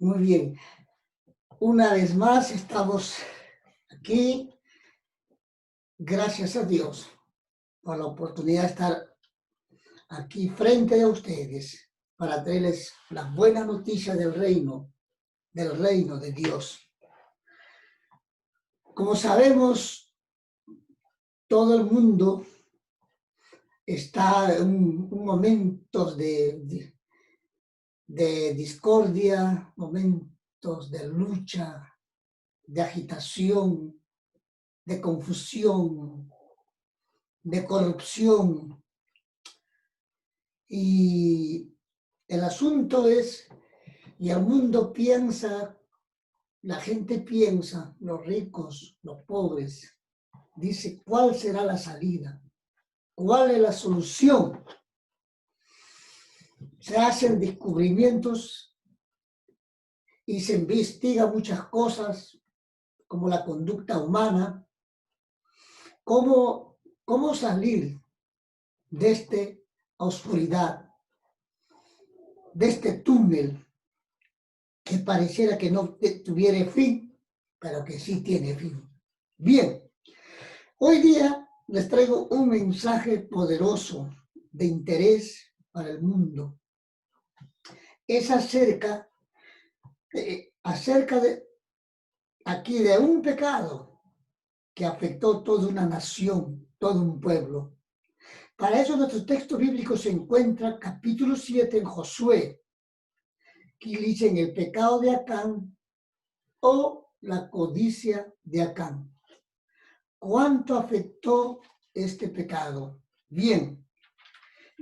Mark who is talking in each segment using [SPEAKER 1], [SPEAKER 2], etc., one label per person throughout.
[SPEAKER 1] Muy bien. Una vez más estamos aquí. Gracias a Dios por la oportunidad de estar aquí frente a ustedes para traerles las buenas noticias del reino de Dios. Como sabemos, todo el mundo está en momentos de discordia, momentos de lucha, de agitación, de confusión, de corrupción. Y el asunto es, y el mundo piensa, la gente piensa, los ricos, los pobres, dice, ¿cuál será la salida? ¿Cuál es la solución? Se hacen descubrimientos y se investiga muchas cosas, como la conducta humana, cómo salir de esta oscuridad, de este túnel que pareciera que no tuviera fin, pero que sí tiene fin. Bien, hoy día les traigo un mensaje poderoso de interés para el mundo. Es acerca de aquí de un pecado que afectó toda una nación, todo un pueblo. Para eso nuestro texto bíblico se encuentra capítulo 7 en Josué, que dice en el pecado de Acán o la codicia de Acán. ¿Cuánto afectó este pecado? Bien,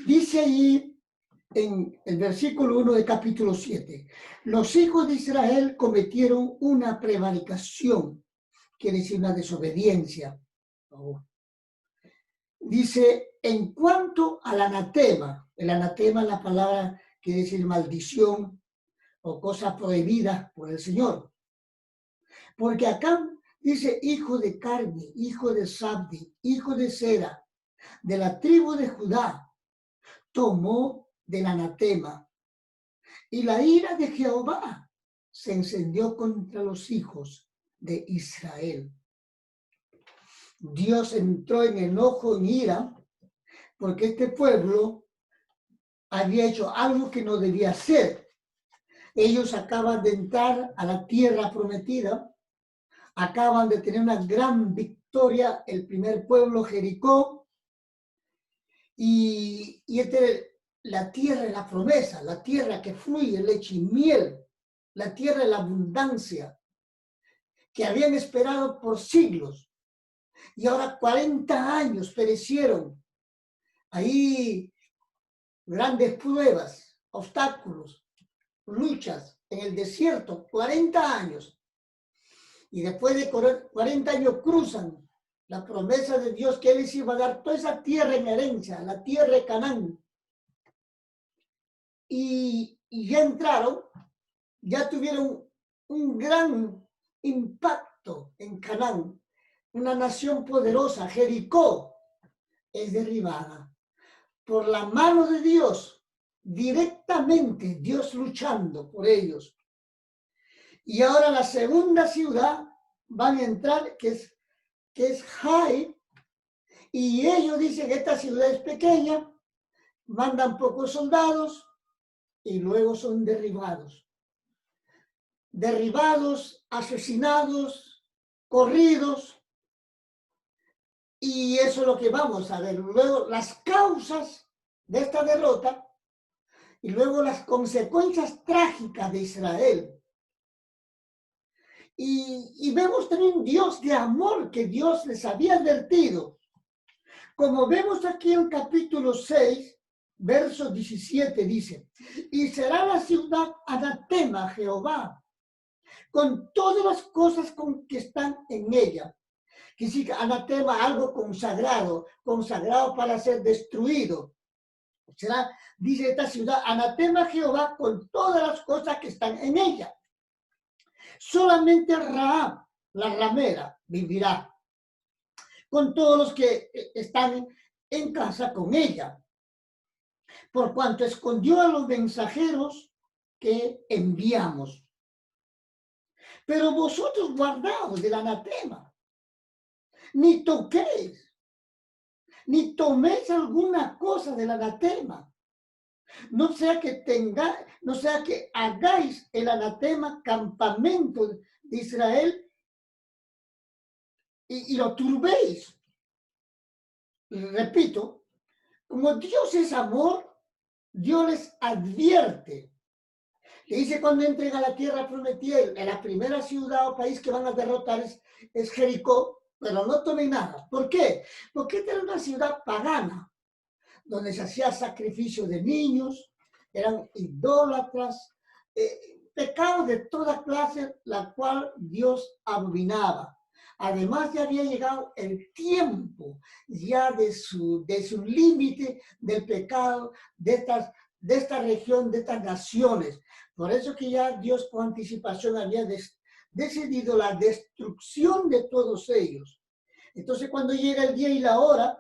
[SPEAKER 1] dice allí en el versículo 1 de capítulo 7, los hijos de Israel cometieron una prevaricación, quiere decir una desobediencia. Dice, en cuanto al anatema, el anatema es la palabra que quiere decir maldición o cosa prohibida por el Señor. Porque acá dice hijo de carne, hijo de Sabdi, hijo de Sera, de la tribu de Judá, tomó del anatema. Y la ira de Jehová se encendió contra los hijos de Israel. Dios entró en enojo, en ira, porque este pueblo había hecho algo que no debía hacer. Ellos acaban de entrar a la tierra prometida, acaban de tener una gran victoria, el primer pueblo, Jericó, y la tierra de la promesa, la tierra que fluye leche y miel, la tierra de la abundancia, que habían esperado por siglos, y ahora 40 años perecieron. Ahí grandes pruebas, obstáculos, luchas en el desierto, 40 años. Y después de 40 años cruzan la promesa de Dios que Él les iba a dar toda esa tierra en herencia, la tierra de Canaán. Y ya entraron, ya tuvieron un gran impacto en Canaán, una nación poderosa. Jericó es derribada por la mano de Dios, directamente Dios luchando por ellos. Y ahora la segunda ciudad van a entrar, que es Jai, y ellos dicen que esta ciudad es pequeña, mandan pocos soldados y luego son derribados. Derribados, asesinados, corridos, y eso es lo que vamos a ver. Luego las causas de esta derrota y luego las consecuencias trágicas de Israel. Y vemos también un Dios de amor que Dios les había advertido. Como vemos aquí en capítulo 6, verso 17, dice, y será la ciudad anatema a Jehová, con todas las cosas que están en ella. Que sí, anatema, algo consagrado para ser destruido. Será, dice esta ciudad, anatema a Jehová con todas las cosas que están en ella. Solamente Rahab, la ramera, vivirá con todos los que están en casa con ella, por cuanto escondió a los mensajeros que enviamos. pero vosotros guardaos del anatema, ni toquéis, ni toméis alguna cosa del anatema. No sea que hagáis el anatema campamento de Israel y lo turbéis. Repito, como Dios es amor, Dios les advierte. Le dice cuando entrega la tierra prometida, en la primera ciudad o país que van a derrotar es Jericó, pero no tomen nada. ¿Por qué? Porque esta era una ciudad pagana, donde se hacía sacrificio de niños, eran idólatras, pecados de toda clase, la cual Dios abominaba. Además, ya había llegado el tiempo ya de su límite del pecado de esta región, de estas naciones. Por eso que ya Dios con anticipación había decidido la destrucción de todos ellos. Entonces, cuando llega el día y la hora,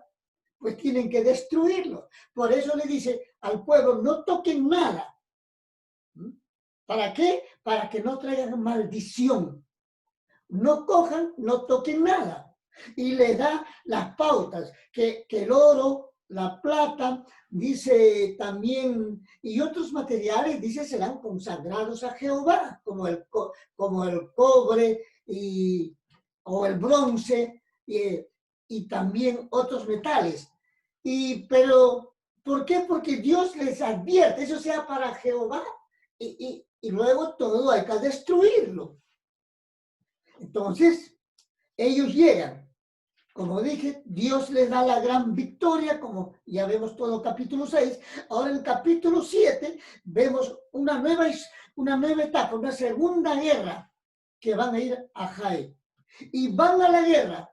[SPEAKER 1] pues tienen que destruirlo. Por eso le dice al pueblo, no toquen nada. ¿Para qué? Para que no traigan maldición. No cojan, no toquen nada. Y le da las pautas, que el oro, la plata, dice también, y otros materiales, dice, serán consagrados a Jehová, como el cobre o el bronce, y también otros metales. Pero, ¿por qué? Porque Dios les advierte, eso sea para Jehová, y luego todo hay que destruirlo. Entonces, ellos llegan. Como dije, Dios les da la gran victoria, como ya vemos todo el capítulo 6. Ahora en el capítulo 7 vemos una nueva etapa, una segunda guerra, que van a ir a Jai. Y van a la guerra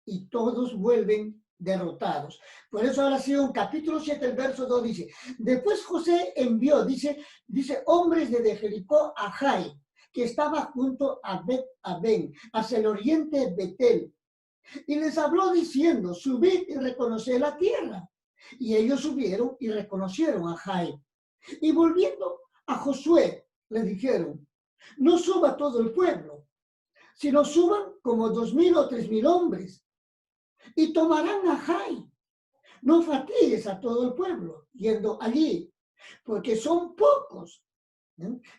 [SPEAKER 1] y todos vuelven derrotados. Por eso ahora sí, en capítulo 7, el verso 2 dice, después José envió, dice hombres de Jericó a Jai, que estaba junto a Bet-Aben, hacia el oriente de Betel, y les habló diciendo, subid y reconoced la tierra. Y ellos subieron y reconocieron a Jai. Y volviendo a Josué, le dijeron, no suba todo el pueblo, sino suban como 2,000 o 3,000 hombres, y tomarán a Jai. No fatigues a todo el pueblo yendo allí, porque son pocos.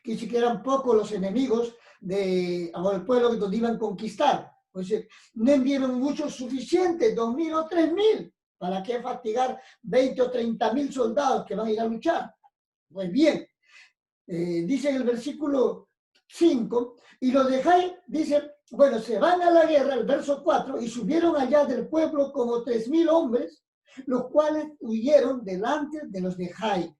[SPEAKER 1] Que siquiera eran pocos los enemigos del pueblo donde iban a conquistar. Pues no enviaron muchos suficientes, 2,000 o 3,000. ¿Para qué fatigar 20 o 30,000 soldados que van a ir a luchar? Pues bien, dice en el versículo 5, y los de Jai, dice, bueno, se van a la guerra, el verso 4, y subieron allá del pueblo como 3,000 hombres, los cuales huyeron delante de los de Jai.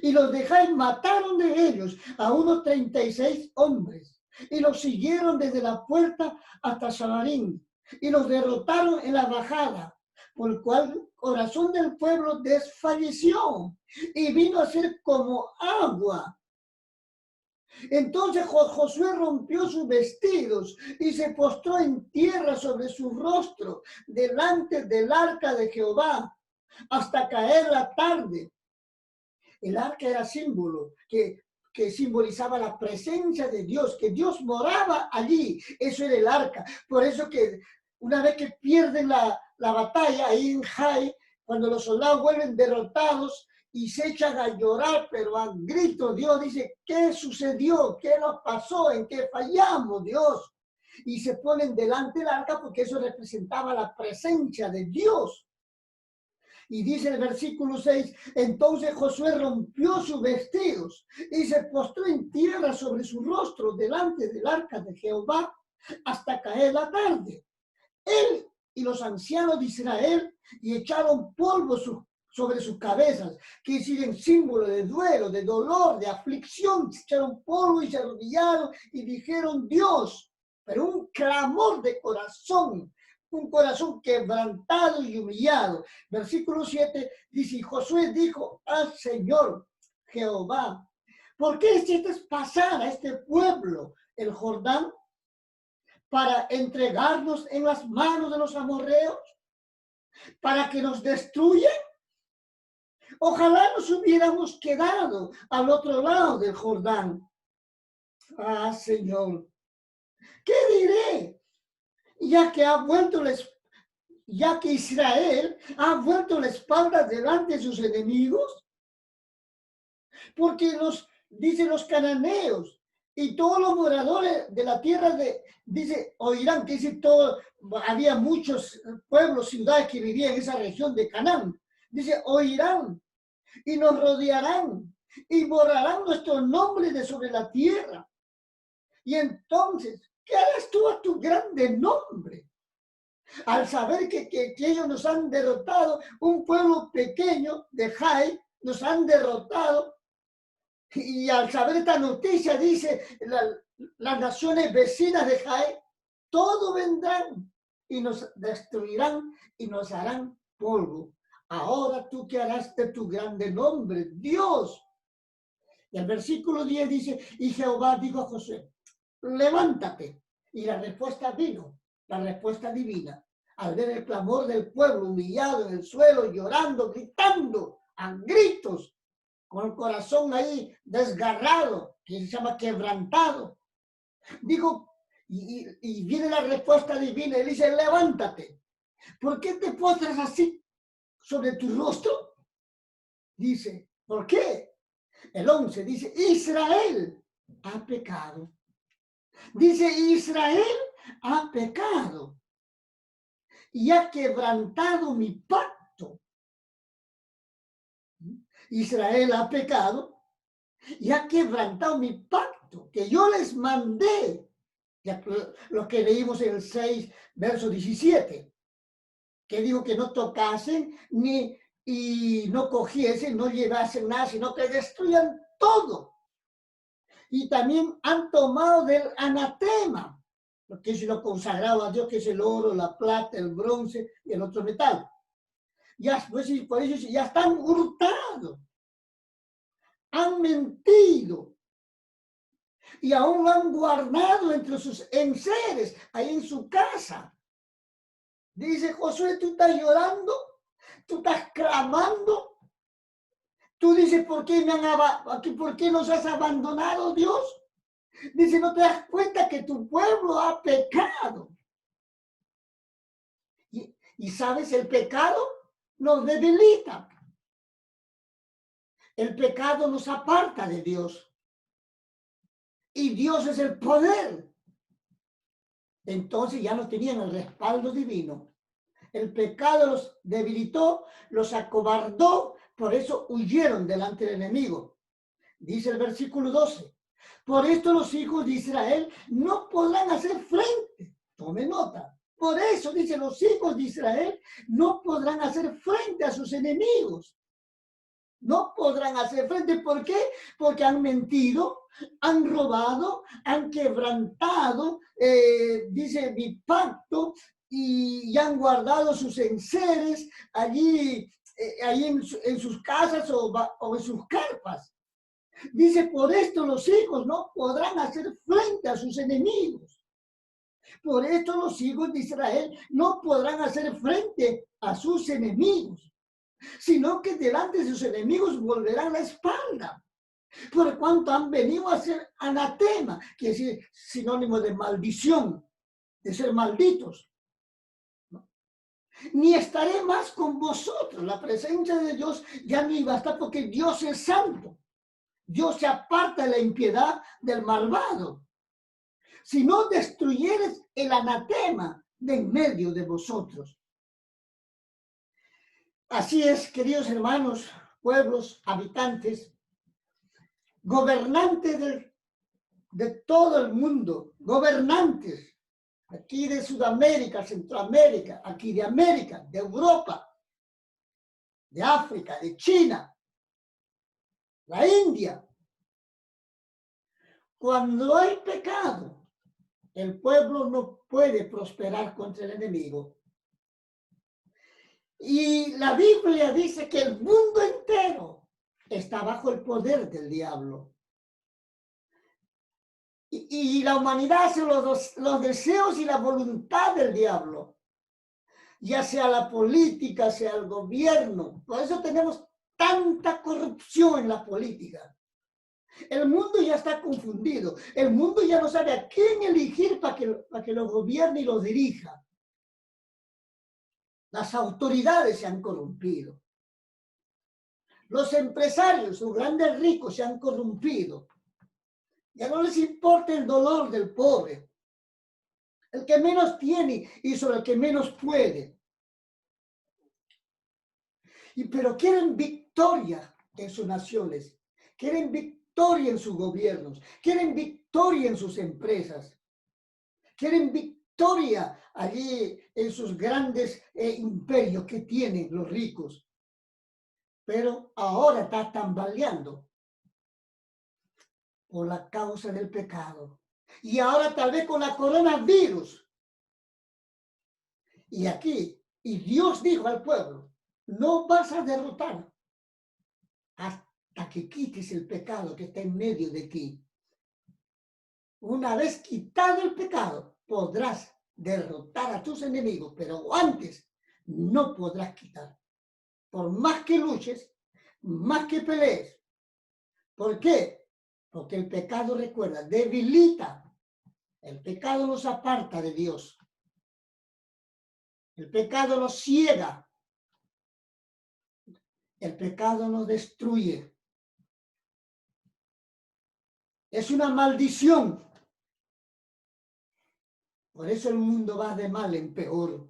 [SPEAKER 1] Y los de Jai mataron de ellos a unos 36 hombres, y los siguieron desde la puerta hasta Samarín, y los derrotaron en la bajada, por el cual el corazón del pueblo desfalleció, y vino a ser como agua. Entonces Josué rompió sus vestidos y se postró en tierra sobre su rostro delante del arca de Jehová hasta caer la tarde. El arca era símbolo que simbolizaba la presencia de Dios, que Dios moraba allí. Eso era el arca. Por eso que una vez que pierden la batalla ahí en Jai, cuando los soldados vuelven derrotados y se echan a llorar, pero a gritos, Dios dice, ¿qué sucedió? ¿Qué nos pasó? ¿En qué fallamos, Dios? Y se ponen delante del arca porque eso representaba la presencia de Dios. Y dice el versículo 6, entonces Josué rompió sus vestidos y se postró en tierra sobre su rostro delante del arca de Jehová hasta caer la tarde. Él y los ancianos de Israel y echaron polvo sobre sus cabezas, que hicieron símbolo de duelo, de dolor, de aflicción. Echaron polvo y se arrodillaron y dijeron, Dios, pero un clamor de corazón, un corazón quebrantado y humillado. Versículo 7 dice, y Josué dijo al Señor Jehová, ¿por qué hiciste pasar a este pueblo el Jordán para entregarnos en las manos de los amorreos, para que nos destruyan? Ojalá nos hubiéramos quedado al otro lado del Jordán. Ah, Señor, ¿qué diré? Ya que ha vuelto ya que Israel ha vuelto la espalda delante de sus enemigos, porque dicen los cananeos y todos los moradores de la tierra dice, oirán, que dice todo, había muchos pueblos, ciudades que vivían en esa región de Canaán. Dice, oirán y nos rodearán y borrarán nuestro nombre de sobre la tierra. Y entonces, ¿qué harás tú a tu grande nombre? Al saber que ellos nos han derrotado, un pueblo pequeño de Jai, nos han derrotado, y al saber esta noticia, dice, las naciones vecinas de Jai, todo vendrán y nos destruirán y nos harán polvo. Ahora tú qué harás de tu grande nombre, Dios. Y el versículo 10 dice, y Jehová dijo a Josué, levántate. Y la respuesta vino, la respuesta divina. Al ver el clamor del pueblo humillado en el suelo, llorando, gritando a gritos, con el corazón ahí desgarrado, que se llama quebrantado. Digo, y viene la respuesta divina y dice, levántate. ¿Por qué te postras así sobre tu rostro? Dice, ¿por qué? El 11 dice, Israel ha pecado. Dice, Israel ha pecado y ha quebrantado mi pacto. Israel ha pecado y ha quebrantado mi pacto que yo les mandé. Lo que leímos en el 6, verso 17, que dijo que no tocasen y no cogiesen, no llevasen nada, sino que destruyan todo. Y también han tomado del anatema, que es lo consagrado a Dios, que es el oro, la plata, el bronce y el otro metal. Ya, pues, por eso ya están hurtados, han mentido y aún lo han guardado entre sus enseres, ahí en su casa. Dice Josué, tú estás llorando, tú estás clamando, tú dices, ¿por qué nos has abandonado, Dios? Dice, ¿no te das cuenta que tu pueblo ha pecado? Y sabes, el pecado nos debilita. El pecado nos aparta de Dios. Y Dios es el poder. Entonces ya no tenían el respaldo divino. El pecado los debilitó, los acobardó, por eso huyeron delante del enemigo. Dice el versículo 12. Por esto los hijos de Israel no podrán hacer frente. Tome nota. Por eso, dice, los hijos de Israel no podrán hacer frente a sus enemigos. No podrán hacer frente. ¿Por qué? Porque han mentido, han robado, han quebrantado, dice, mi pacto, y han guardado sus enseres allí, en sus casas o en sus carpas. Dice, por esto los hijos no podrán hacer frente a sus enemigos. Por esto los hijos de Israel no podrán hacer frente a sus enemigos, sino que delante de sus enemigos volverán la espalda, por cuanto han venido a ser anatema, que es sinónimo de maldición, de ser malditos. ¿No? Ni estaré más con vosotros. La presencia de Dios ya no iba a estar porque Dios es santo. Dios se aparta de la impiedad del malvado. Si no destruyeres el anatema de en medio de vosotros. Así es, queridos hermanos, pueblos, habitantes, gobernantes de todo el mundo, gobernantes, aquí de Sudamérica, Centroamérica, aquí de América, de Europa, de África, de China, la India. Cuando hay pecado, el pueblo no puede prosperar contra el enemigo. Y la Biblia dice que el mundo entero está bajo el poder del diablo. Y la humanidad hace los deseos y la voluntad del diablo, ya sea la política, sea el gobierno. Por eso tenemos tanta corrupción en la política. El mundo ya está confundido. El mundo ya no sabe a quién elegir para que lo gobierne y lo dirija. Las autoridades se han corrompido. Los empresarios, los grandes ricos, se han corrompido. Ya no les importa el dolor del pobre. El que menos tiene y sobre el que menos puede. Pero quieren victoria en sus naciones. Quieren victoria en sus gobiernos. Quieren victoria en sus empresas. Quieren victoria allí en sus grandes imperios que tienen los ricos. Pero ahora está tambaleando por la causa del pecado. Y ahora tal vez con la coronavirus. Y aquí, y Dios dijo al pueblo, no vas a derrotar hasta que quites el pecado que está en medio de ti. Una vez quitado el pecado, podrás derrotar a tus enemigos, pero antes no podrás quitar. Por más que luches, más que pelees. ¿Por qué? Porque el pecado, recuerda, debilita. El pecado nos aparta de Dios. El pecado nos ciega. El pecado nos destruye. Es una maldición. Por eso el mundo va de mal en peor.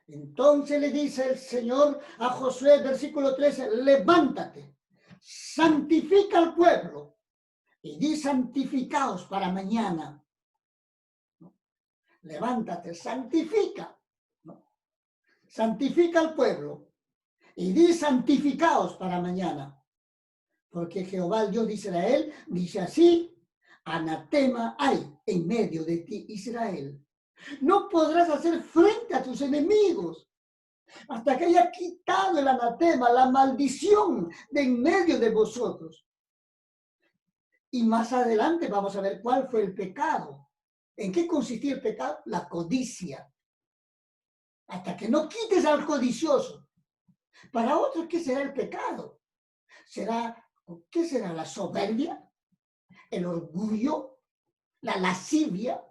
[SPEAKER 1] Entonces le dice el Señor a Josué, versículo 13, levántate, santifica al pueblo y di santificaos para mañana. Levántate, santifica. Santifica al pueblo y di santificaos para mañana. Porque Jehová, el Dios de Israel, dice así, anatema hay en medio de ti, Israel. No podrás hacer frente a tus enemigos hasta que haya quitado el anatema, la maldición de en medio de vosotros. Y más adelante vamos a ver cuál fue el pecado. ¿En qué consistía el pecado? La codicia. Hasta que no quites al codicioso. Para otros, ¿qué será el pecado? ¿Qué será la soberbia? ¿El orgullo? ¿La lascivia?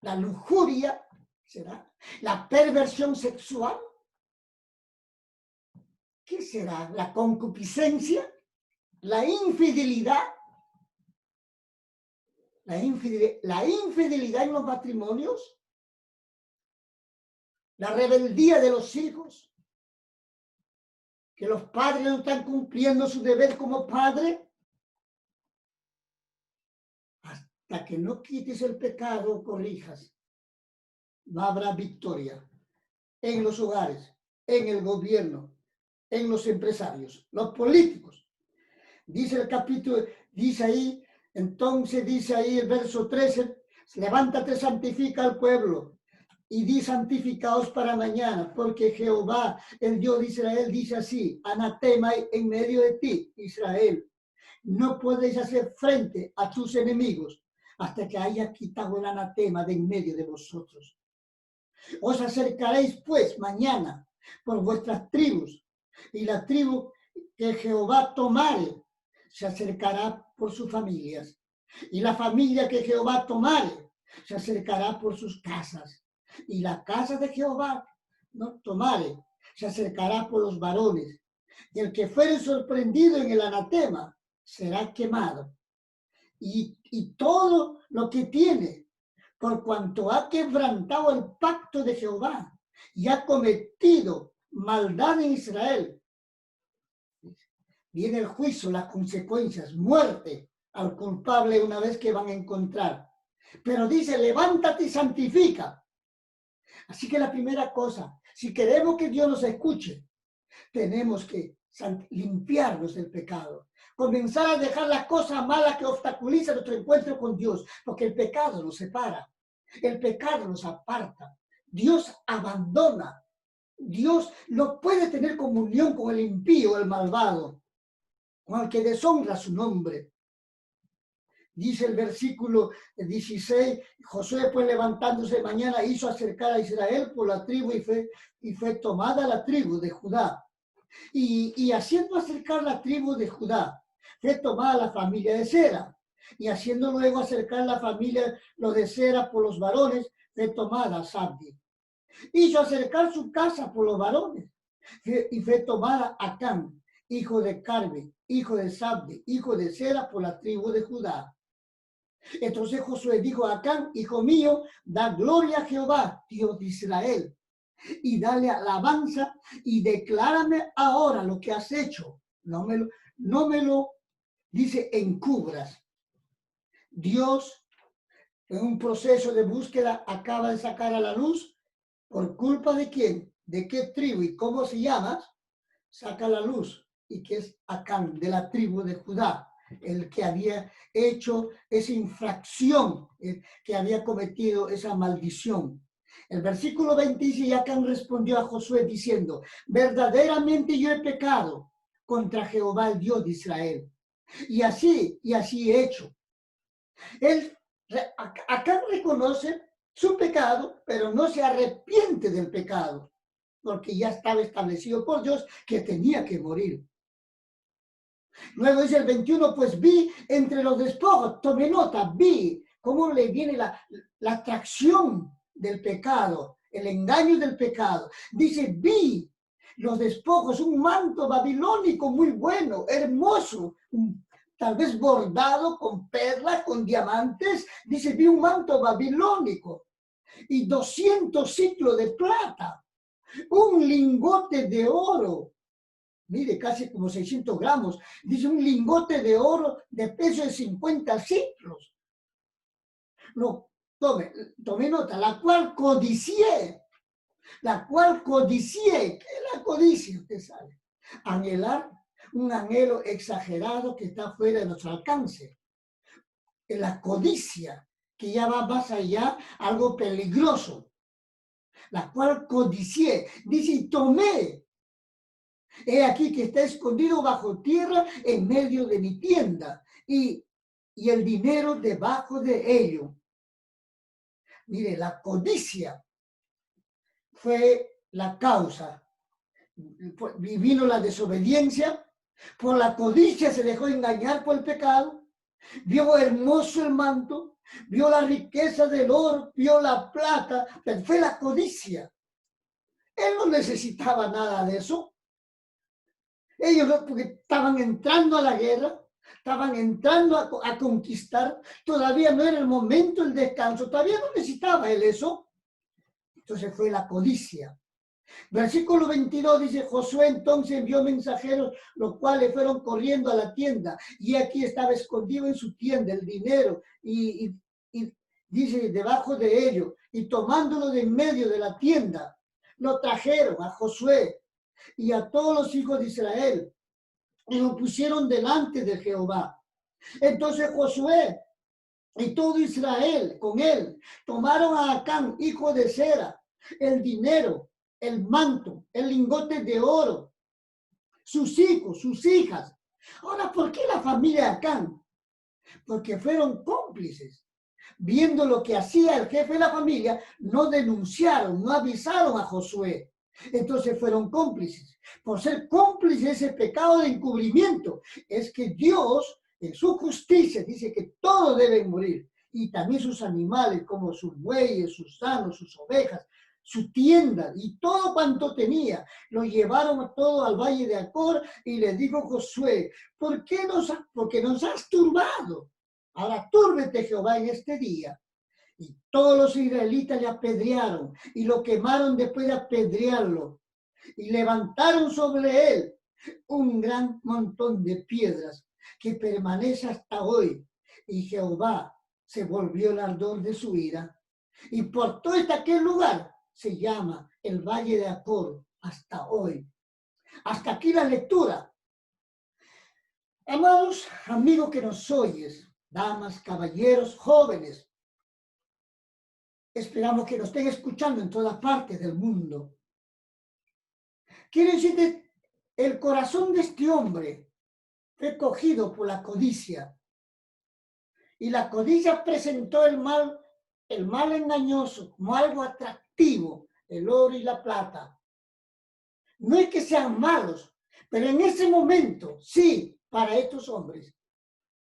[SPEAKER 1] ¿La lujuria? ¿Será la perversión sexual? ¿Qué será? ¿La concupiscencia? ¿La infidelidad? ¿La infidelidad en los matrimonios? ¿La rebeldía de los hijos? ¿Que los padres no están cumpliendo su deber como padre? Hasta que no quites el pecado, corrijas, no habrá victoria en los hogares, en el gobierno, en los empresarios, los políticos. Dice el capítulo, dice ahí, entonces dice ahí el verso 13, levántate, santifica al pueblo y di santificaos para mañana, porque Jehová, el Dios de Israel, dice así, anatema en medio de ti, Israel. No podéis hacer frente a tus enemigos hasta que haya quitado el anatema de en medio de vosotros. Os acercaréis pues mañana por vuestras tribus, y la tribu que Jehová tomare se acercará por sus familias, y la familia que Jehová tomare se acercará por sus casas, y la casa de Jehová no tomare se acercará por los varones, y el que fuere sorprendido en el anatema será quemado, y todo lo que tiene, por cuanto ha quebrantado el pacto de Jehová y ha cometido maldad en Israel. Viene el juicio, las consecuencias, muerte al culpable una vez que van a encontrar. Pero dice, levántate y santifica. Así que la primera cosa, si queremos que Dios nos escuche, tenemos que limpiarnos del pecado. Comenzar a dejar las cosas malas que obstaculizan nuestro encuentro con Dios, porque el pecado nos separa, el pecado nos aparta, Dios abandona, Dios no puede tener comunión con el impío, el malvado, con el que deshonra su nombre. Dice el versículo 16, Josué pues levantándose mañana hizo acercar a Israel por la tribu y fue tomada la tribu de Judá. Y haciendo acercar la tribu de Judá, fue tomada la familia de Sera. Y haciendo luego acercar la familia, los de Sera por los varones, fue tomada Sabdi. Hizo acercar su casa por los varones y fue tomada Acán, hijo de Carme, hijo de Sabdi, hijo de Sera por la tribu de Judá. Entonces Josué dijo a Acán, hijo mío, da gloria a Jehová, Dios de Israel, y dale alabanza y declárame ahora lo que has hecho. No me lo dice encubras. Dios, en un proceso de búsqueda, acaba de sacar a la luz, ¿por culpa de quién? ¿De qué tribu y cómo se llama? Saca la luz, y que es Acán, de la tribu de Judá, el que había hecho esa infracción, que había cometido esa maldición. El versículo 20 dice, y Acán respondió a Josué diciendo, verdaderamente yo he pecado contra Jehová, el Dios de Israel. Y así he hecho. Acán reconoce su pecado, pero no se arrepiente del pecado, porque ya estaba establecido por Dios que tenía que morir. Luego dice el 21, pues vi entre los despojos, tomé nota, vi cómo le viene la atracción del pecado, el engaño del pecado. Dice, vi los despojos, un manto babilónico muy bueno, hermoso, tal vez bordado con perlas, con diamantes. Dice, vi un manto babilónico y 200 ciclos de plata, un lingote de oro. Mire, casi como 600 gramos. Dice un lingote de oro de peso de 50 ciclos. No, tome nota, la cual codicié. ¿Qué es la codicia? Usted sabe. Anhelar, un anhelo exagerado que está fuera de nuestro alcance. La codicia, que ya va más allá, algo peligroso. La cual codicié. Dice, y tomé. He aquí que está escondido bajo tierra en medio de mi tienda y el dinero debajo de ello. Mire, la codicia fue la causa. Vino la desobediencia, por la codicia se dejó engañar por el pecado, vio hermoso el manto, vio la riqueza del oro, vio la plata, pero fue la codicia. Él no necesitaba nada de eso. Ellos porque estaban entrando a la guerra, estaban entrando a conquistar, todavía no era el momento del descanso, todavía no necesitaba él eso. Entonces fue la codicia. Versículo 22 dice, Josué entonces envió mensajeros, los cuales fueron corriendo a la tienda, y aquí estaba escondido en su tienda el dinero, y dice, debajo de ello, y tomándolo de en medio de la tienda, lo trajeron a Josué y a todos los hijos de Israel, y lo pusieron delante de Jehová. Entonces Josué y todo Israel con él tomaron a Acán, hijo de Sera, el dinero, el manto, el lingote de oro, sus hijos, sus hijas. Ahora, ¿por qué la familia de Acán? Porque fueron cómplices. Viendo lo que hacía el jefe de la familia, no denunciaron, no avisaron a Josué. Entonces fueron cómplices. Por ser cómplices de ese pecado de encubrimiento, es que Dios, en su justicia, dice que todos deben morir. Y también sus animales, como sus bueyes, sus asnos, sus ovejas, su tienda y todo cuanto tenía. Lo llevaron todo al valle de Acor y le dijo Josué, porque nos has turbado. Ahora túrbete Jehová en este día. Y todos los israelitas le apedrearon y lo quemaron después de apedrearlo. Y levantaron sobre él un gran montón de piedras que permanece hasta hoy. Y Jehová se volvió el ardor de su ira. Y por todo aquel lugar se llama el Valle de Acor hasta hoy. Hasta aquí la lectura. Amados amigos que nos oyes, damas, caballeros, jóvenes, esperamos que nos estén escuchando en todas partes del mundo. Quiero decirte, el corazón de este hombre fue cogido por la codicia. Y la codicia presentó el mal engañoso como algo atractivo, el oro y la plata. No es que sean malos, Pero en ese momento, sí, para estos hombres,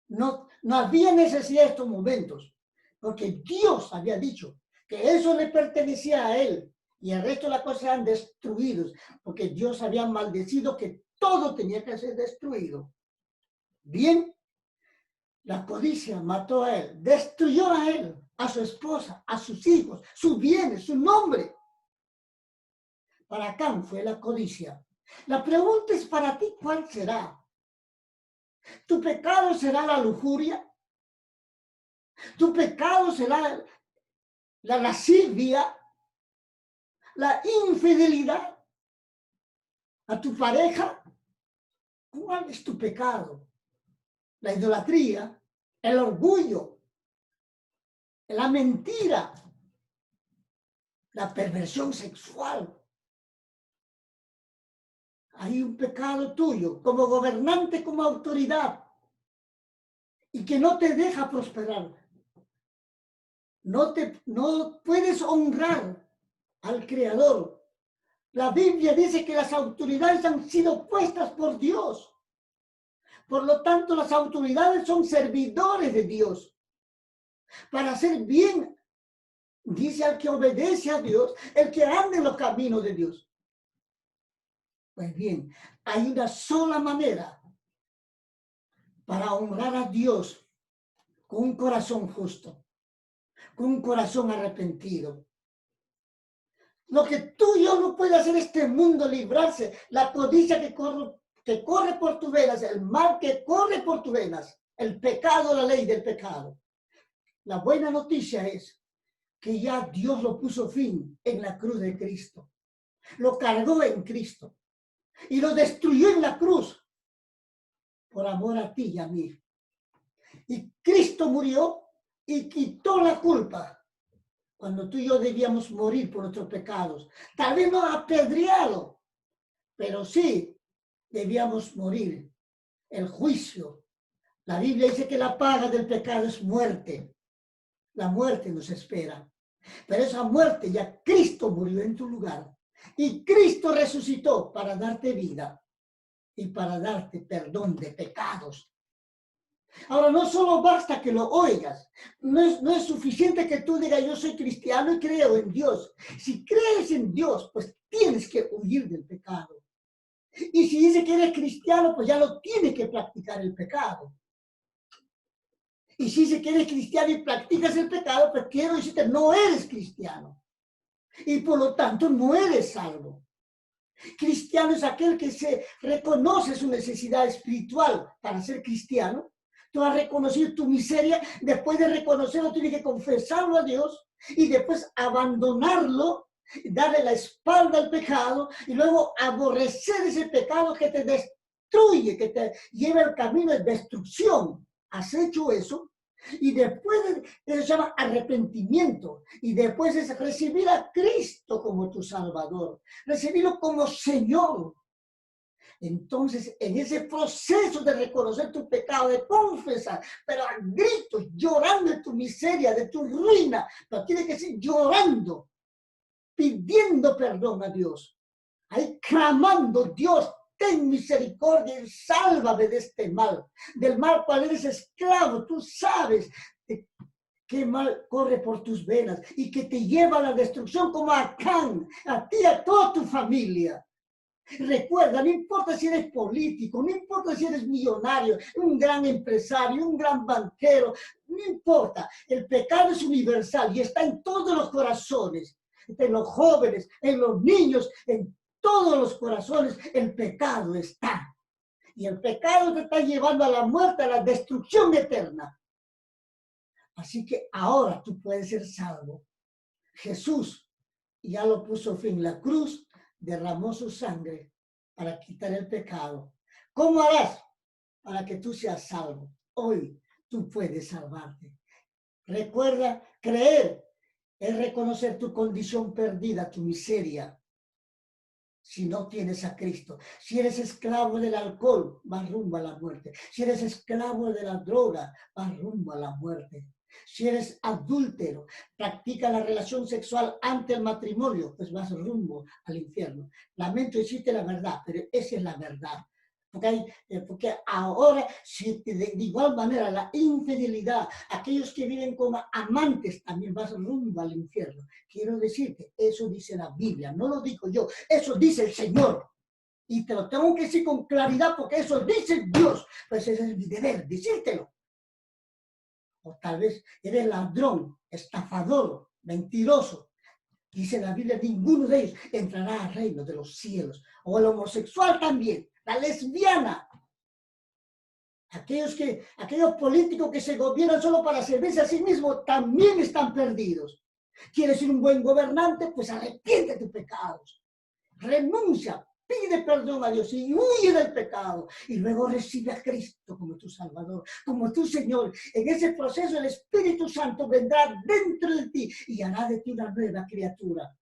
[SPEAKER 1] no había necesidad de estos momentos, porque Dios había dicho que eso le pertenecía a él y el resto de las cosas eran destruidos, porque Dios había maldecido que todo tenía que ser destruido. Bien, la codicia mató a él, destruyó a él, a su esposa, a sus hijos, sus bienes, su nombre. Para Can fue la codicia. La pregunta es para ti, ¿cuál será? ¿Tu pecado será la lujuria? ¿Tu pecado será la lascivia? ¿La infidelidad a tu pareja? ¿Cuál es tu pecado? La idolatría, el orgullo, la mentira, la perversión sexual. Hay un pecado tuyo como gobernante, como autoridad, y que no te deja prosperar. No puedes honrar al Creador. La Biblia dice que las autoridades han sido puestas por Dios. Por lo tanto, las autoridades son servidores de Dios. Para hacer bien, dice al que obedece a Dios, el que anda en los caminos de Dios. Pues bien, hay una sola manera para honrar a Dios con un corazón justo, con un corazón arrepentido. Lo que tú y yo no puede hacer este mundo librarse, la codicia que corre por tus venas, el mal que corre por tus venas, el pecado, la ley del pecado. La buena noticia es que ya Dios lo puso fin en la cruz de Cristo. Lo cargó en Cristo y lo destruyó en la cruz por amor a ti y a mí. Y Cristo murió y quitó la culpa cuando tú y yo debíamos morir por nuestros pecados. Tal vez no apedreado, pero sí debíamos morir. El juicio. La Biblia dice que la paga del pecado es muerte. La muerte nos espera. Pero esa muerte ya Cristo murió en tu lugar. Y Cristo resucitó para darte vida y para darte perdón de pecados. Ahora, no solo basta que lo oigas, no es suficiente que tú digas, yo soy cristiano y creo en Dios. Si crees en Dios, pues tienes que huir del pecado. Y si dice que eres cristiano, pues ya no tienes que practicar el pecado. Y si dice que eres cristiano y practicas el pecado, pues quiero decirte, no eres cristiano. Y por lo tanto, no eres salvo. Cristiano es aquel que se reconoce su necesidad espiritual para ser cristiano. Tú has reconocido tu miseria, después de reconocerlo tienes que confesarlo a Dios y después abandonarlo, darle la espalda al pecado y luego aborrecer ese pecado que te destruye, que te lleva al camino de destrucción. ¿Has hecho eso? Y después eso se llama arrepentimiento. Y después es recibir a Cristo como tu Salvador. Recibirlo como Señor. Entonces, en ese proceso de reconocer tu pecado, de confesar, pero a gritos, llorando de tu miseria, de tu ruina, pero tiene que ser llorando, pidiendo perdón a Dios. Ahí clamando, Dios, ten misericordia y sálvame de este mal, del mal cual eres esclavo. Tú sabes qué mal corre por tus venas y que te lleva a la destrucción como a Can, a ti, a toda tu familia. Recuerda, no importa si eres político, no importa si eres millonario, un gran empresario, un gran banquero, no importa. El pecado es universal y está en todos los corazones, en los jóvenes, en los niños, en todos los corazones. El pecado está. Y el pecado te está llevando a la muerte, a la destrucción eterna. Así que ahora tú puedes ser salvo. Jesús ya lo puso fin. La cruz derramó su sangre para quitar el pecado. ¿Cómo harás para que tú seas salvo? Hoy tú puedes salvarte. Recuerda, creer es reconocer tu condición perdida, tu miseria. si no tienes a Cristo. Si eres esclavo del alcohol, vas rumbo a la muerte. Si eres esclavo de la droga, vas rumbo a la muerte. Si eres adúltero, practica la relación sexual ante el matrimonio, pues vas rumbo al infierno. Lamento decirte la verdad, pero esa es la verdad. Porque ahora, si de igual manera, la infidelidad, aquellos que viven como amantes también vas rumbo al infierno. Quiero decirte, eso dice la Biblia, no lo digo yo, eso dice el Señor. Y te lo tengo que decir con claridad porque eso dice Dios. Pues ese es mi deber, decírtelo. O tal vez eres ladrón, estafador, mentiroso. Dice la Biblia, ninguno de ellos entrará al reino de los cielos. O el homosexual también, la lesbiana. Aquellos políticos que se gobiernan solo para servirse a sí mismos también están perdidos. ¿Quieres ser un buen gobernante? Pues arrepiente de tus pecados. Renuncia, pide perdón a Dios y huye del pecado. Y luego recibe a Cristo como tu Salvador, como tu Señor. En ese proceso el Espíritu Santo vendrá dentro de ti y hará de ti una nueva criatura.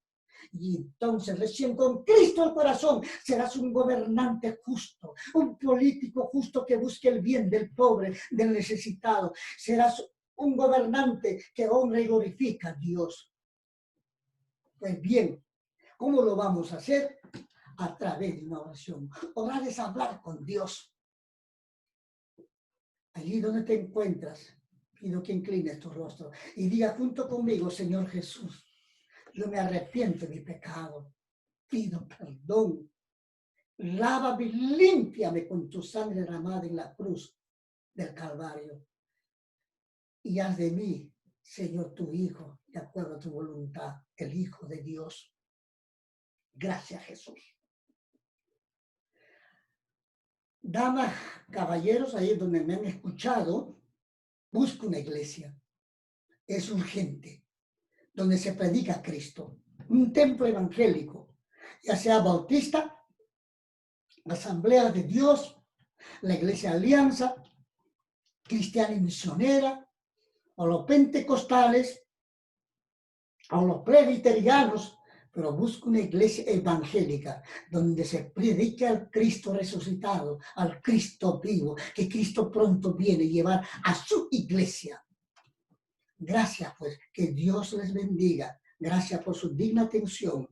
[SPEAKER 1] Y entonces recién con Cristo al corazón serás un gobernante justo, un político justo que busque el bien del pobre, del necesitado. Serás un gobernante que honra y glorifica a Dios. Pues bien, ¿cómo lo vamos a hacer? A través de una oración. Orar es hablar con Dios. Allí donde te encuentras, pido que inclines tu rostro y diga junto conmigo, Señor Jesús, yo me arrepiento de mi pecado, pido perdón, lávame, límpiame con tu sangre derramada en la cruz del Calvario y haz de mí, Señor, tu Hijo, de acuerdo a tu voluntad, el Hijo de Dios. Gracias, Jesús. Damas, caballeros, ahí es donde me han escuchado, busco una iglesia. Es urgente, donde se predica a Cristo. Un templo evangélico, ya sea bautista, Asamblea de Dios, la Iglesia Alianza, Cristiana y Misionera, o los pentecostales, o los presbiterianos, pero busco una iglesia evangélica donde se predica al Cristo resucitado, al Cristo vivo, que Cristo pronto viene a llevar a su iglesia. Gracias, pues, que Dios les bendiga. Gracias por su digna atención.